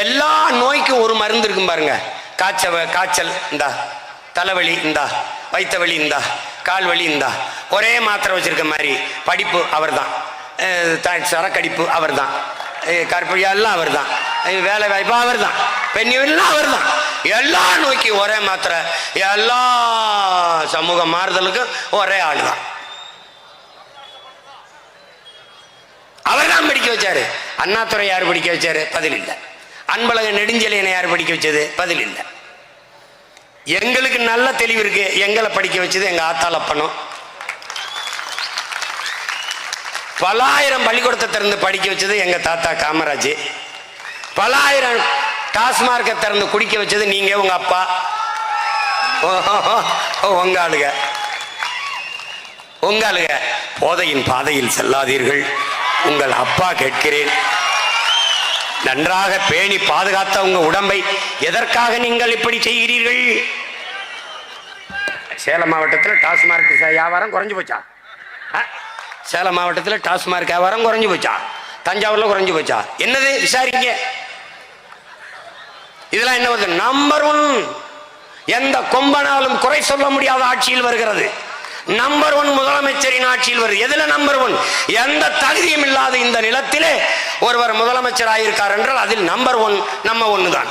எல்லா நோய்க்கும் ஒரு மருந்து இருக்கும் பாருங்க. காய்ச்சல் இந்தா, தலைவலி இந்தா, வயிற்று வலி இந்தா, கால் வலி இந்தா, ஒரே மாத்திரை வச்சிருக்க மாதிரி. படிப்பு அவர் தான், சரக்கடிப்பு அவர் தான், கற்பழியா எல்லாம் அவர் தான், வேலை வாய்ப்பு அவர் தான், பெண்ணியெல்லாம் அவர் தான். எல்லா நோய்க்கும் ஒரே மாத்திரை, எல்லா சமூக மாறுதலுக்கும் ஒரே ஆள் தான். அவர் தான் படிக்க வச்சாரு. அண்ணாதுரை யார் படிக்க வச்சாரு? பதில் இல்லை. அன்பழக நெடுஞ்செழியனை யார் படிக்க வச்சது? பதில் இல்லை. எங்களுக்கு நல்ல தெளிவு இருக்கு. எங்களை படிக்க வச்சது எங்க ஆத்தாள் அப்பனும். பலாயிரம் பள்ளிக்கூடத்தை திறந்து படிக்க வச்சது எங்க தாத்தா காமராஜ். பலாயிரம் டாஸ்மார்க்கை திறந்து குடிக்க வச்சது நீங்க, உங்க அப்பா, உங்க ஆளுக. போதையின் பாதையில் செல்லாதீர்கள். உங்கள் அப்பா கேட்கிறேன், நன்றாக பேணி பாதுகாத்த உங்க உடம்பை எதற்காக நீங்கள் இப்படி செய்கிறீர்கள்? சேலம் மாவட்டத்தில் டாஸ்மார்க் வியாபாரம் குறைஞ்சு போச்சா? சேலம் மாவட்டத்தில் டாஸ்மார்க் வியாபாரம் குறைஞ்சு போச்சா? தஞ்சாவூர்ல குறைஞ்சு போச்சா? என்னது விசாரிங்க. இதெல்லாம் என்ன வருது? நம்பர் 1. எந்த கொம்பனாலும் குறை சொல்ல முடியாத ஆட்சியில் வருகிறது. நம்பர் 1 முதலமைச்சரின் ஆட்சியில் வருது. எதுல நம்பர் 1? எந்த தகுதியும் இல்லாத இந்த நிலத்திலே ஒருவர் முதலமைச்சர் ஆயிருக்கார் என்றால் அதில் நம்பர் 1 நம்ம ஒண்ணுதான்.